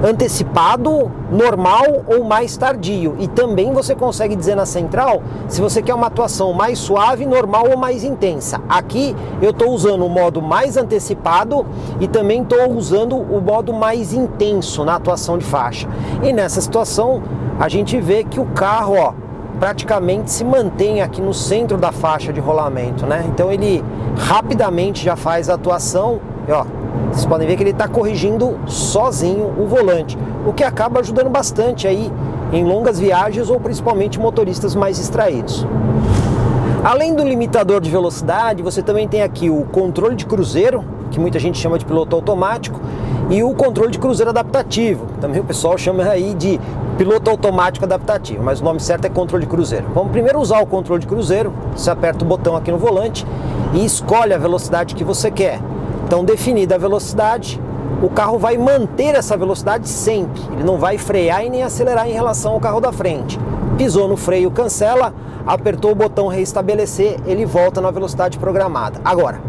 antecipado, normal ou mais tardio. E também você consegue dizer na central se você quer uma atuação mais suave, normal ou mais intensa. Aqui eu estou usando o modo mais antecipado e também estou usando o modo mais intenso na atuação de faixa. E nessa situação a gente vê que o carro, ó, praticamente se mantém aqui no centro da faixa de rolamento, né? Então ele rapidamente já faz a atuação e, ó, vocês podem ver que ele está corrigindo sozinho o volante, o que acaba ajudando bastante aí em longas viagens ou principalmente motoristas mais distraídos. Além do limitador de velocidade, você também tem aqui o controle de cruzeiro, que muita gente chama de piloto automático, e o controle de cruzeiro adaptativo, também o pessoal chama aí de piloto automático adaptativo, mas o nome certo é controle de cruzeiro. Vamos primeiro usar o controle de cruzeiro. Você aperta o botão aqui no volante e escolhe a velocidade que você quer. Então, definida a velocidade, o carro vai manter essa velocidade sempre. Ele não vai frear e nem acelerar em relação ao carro da frente. Pisou no freio, cancela, apertou o botão reestabelecer, ele volta na velocidade programada. Agora,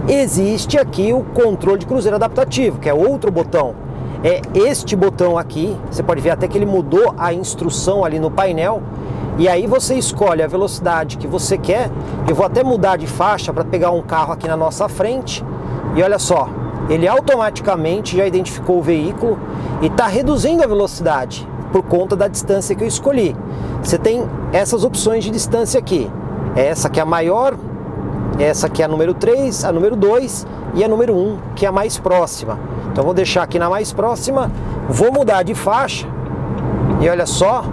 existe aqui o controle de cruzeiro adaptativo, que é outro botão. É este botão aqui, você pode ver até que ele mudou a instrução ali no painel. E aí você escolhe a velocidade que você quer. Eu vou até mudar de faixa para pegar um carro aqui na nossa frente. E olha só, ele automaticamente já identificou o veículo e está reduzindo a velocidade por conta da distância que eu escolhi. Você tem essas opções de distância aqui. Essa que é a maior, essa que é a número 3, a número 2 e a número 1, que é a mais próxima. Então vou deixar aqui na mais próxima, vou mudar de faixa e olha só,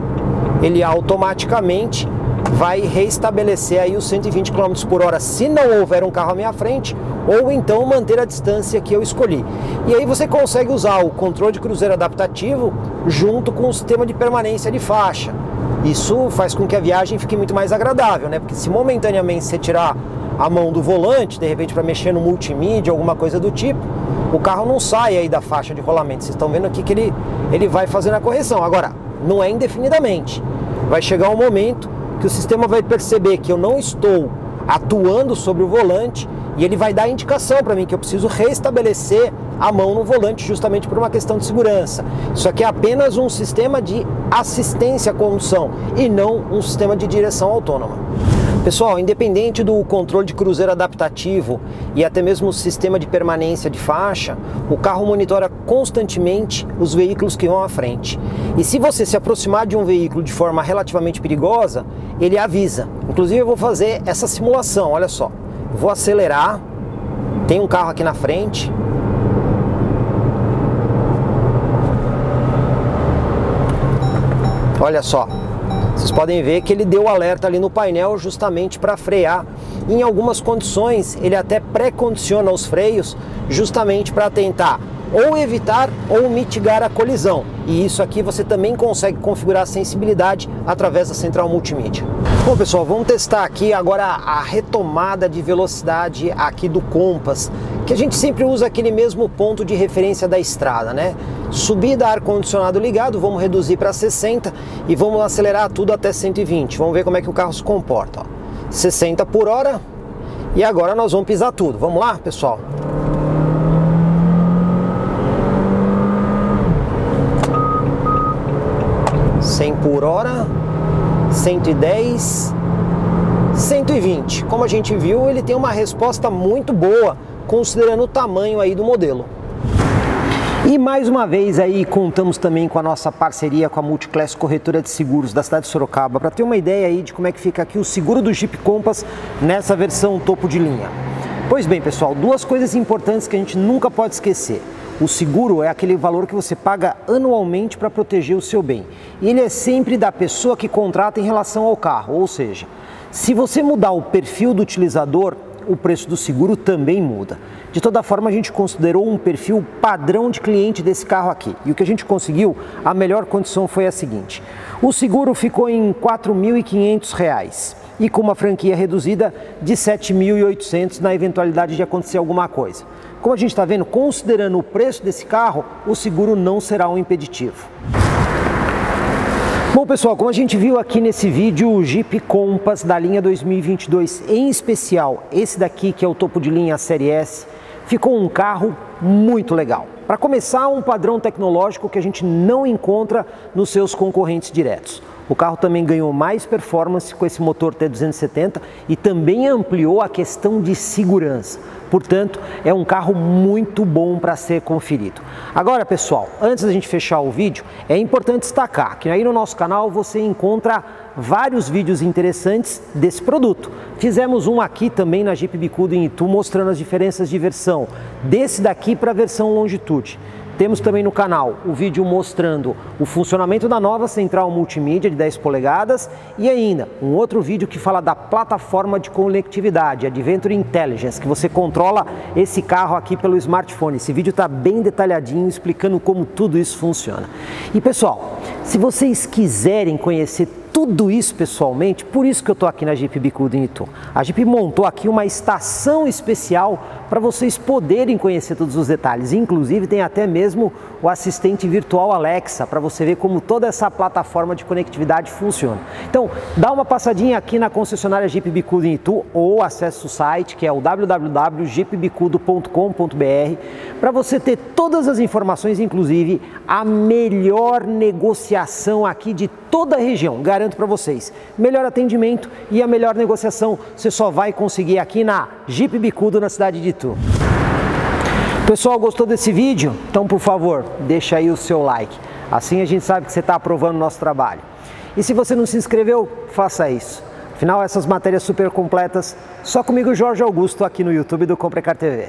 ele automaticamente vai reestabelecer aí os 120 km por hora se não houver um carro à minha frente, ou então manter a distância que eu escolhi. E aí você consegue usar o controle de cruzeiro adaptativo junto com o sistema de permanência de faixa. Isso faz com que a viagem fique muito mais agradável, né? Porque se momentaneamente você tirar a mão do volante, de repente para mexer no multimídia, alguma coisa do tipo, o carro não sai aí da faixa de rolamento. Vocês estão vendo aqui que ele vai fazendo a correção. Agora, não é indefinidamente. Vai chegar um momento que o sistema vai perceber que eu não estou atuando sobre o volante e ele vai dar a indicação para mim que eu preciso restabelecer a mão no volante justamente por uma questão de segurança. Isso aqui é apenas um sistema de assistência à condução e não um sistema de direção autônoma. Pessoal, independente do controle de cruzeiro adaptativo e até mesmo o sistema de permanência de faixa, o carro monitora constantemente os veículos que vão à frente. E se você se aproximar de um veículo de forma relativamente perigosa, ele avisa. Inclusive eu vou fazer essa simulação, olha só. Eu vou acelerar, tem um carro aqui na frente. Olha só. Vocês podem ver que ele deu o alerta ali no painel justamente para frear. Em algumas condições, ele até pré-condiciona os freios justamente para tentar ou evitar ou mitigar a colisão. E isso aqui você também consegue configurar a sensibilidade através da central multimídia. Bom, pessoal, vamos testar aqui agora a retomada de velocidade aqui do Compass, que a gente sempre usa aquele mesmo ponto de referência da estrada, né? Subida, ar-condicionado ligado, vamos reduzir para 60 e vamos acelerar tudo até 120. Vamos ver como é que o carro se comporta, ó. 60 por hora e agora nós vamos pisar tudo. Vamos lá, pessoal? Por hora, 110, 120. Como a gente viu, ele tem uma resposta muito boa, considerando o tamanho aí do modelo. E mais uma vez aí contamos também com a nossa parceria com a Multiclass Corretora de Seguros da cidade de Sorocaba, para ter uma ideia aí de como é que fica aqui o seguro do Jeep Compass nessa versão topo de linha. Pois bem, pessoal, duas coisas importantes que a gente nunca pode esquecer. O seguro é aquele valor que você paga anualmente para proteger o seu bem. E ele é sempre da pessoa que contrata em relação ao carro, ou seja, se você mudar o perfil do utilizador, o preço do seguro também muda. De toda forma, a gente considerou um perfil padrão de cliente desse carro aqui. E o que a gente conseguiu, a melhor condição foi a seguinte. O seguro ficou em R$ 4.500 e com uma franquia reduzida de R$ 7.800 na eventualidade de acontecer alguma coisa. Como a gente está vendo, considerando o preço desse carro, o seguro não será um impeditivo. Bom, pessoal, como a gente viu aqui nesse vídeo, o Jeep Compass da linha 2022, em especial esse daqui que é o topo de linha Série S, ficou um carro muito legal. Para começar, um padrão tecnológico que a gente não encontra nos seus concorrentes diretos. O carro também ganhou mais performance com esse motor T270 e também ampliou a questão de segurança. Portanto, é um carro muito bom para ser conferido. Agora, pessoal, antes da gente fechar o vídeo, é importante destacar que aí no nosso canal você encontra vários vídeos interessantes desse produto. Fizemos um aqui também na Jeep Bicudo em Itu, mostrando as diferenças de versão desse daqui para a versão Longitude. Temos também no canal o vídeo mostrando o funcionamento da nova central multimídia de 10 polegadas e ainda um outro vídeo que fala da plataforma de conectividade, Adventure Intelligence, que você controla esse carro aqui pelo smartphone. Esse vídeo está bem detalhadinho explicando como tudo isso funciona. E pessoal, se vocês quiserem conhecer tudo isso pessoalmente, por isso que eu estou aqui na Jeep Bicudo em Itu. A Jeep montou aqui uma estação especial para vocês poderem conhecer todos os detalhes. Inclusive tem até mesmo o assistente virtual Alexa, para você ver como toda essa plataforma de conectividade funciona. Então, dá uma passadinha aqui na concessionária Jeep Bicudo em Itu ou acesse o site que é o www.jeepbicudo.com.br para você ter todas as informações, inclusive a melhor negociação aqui de toda a região. Garanto para vocês, melhor atendimento e a melhor negociação você só vai conseguir aqui na Jeep Bicudo, na cidade de Itu. Pessoal, gostou desse vídeo? Então, por favor, deixa aí o seu like. Assim a gente sabe que você está aprovando o nosso trabalho. E se você não se inscreveu, faça isso. Afinal, essas matérias super completas, só comigo, Jorge Augusto, aqui no YouTube do Comprecar TV.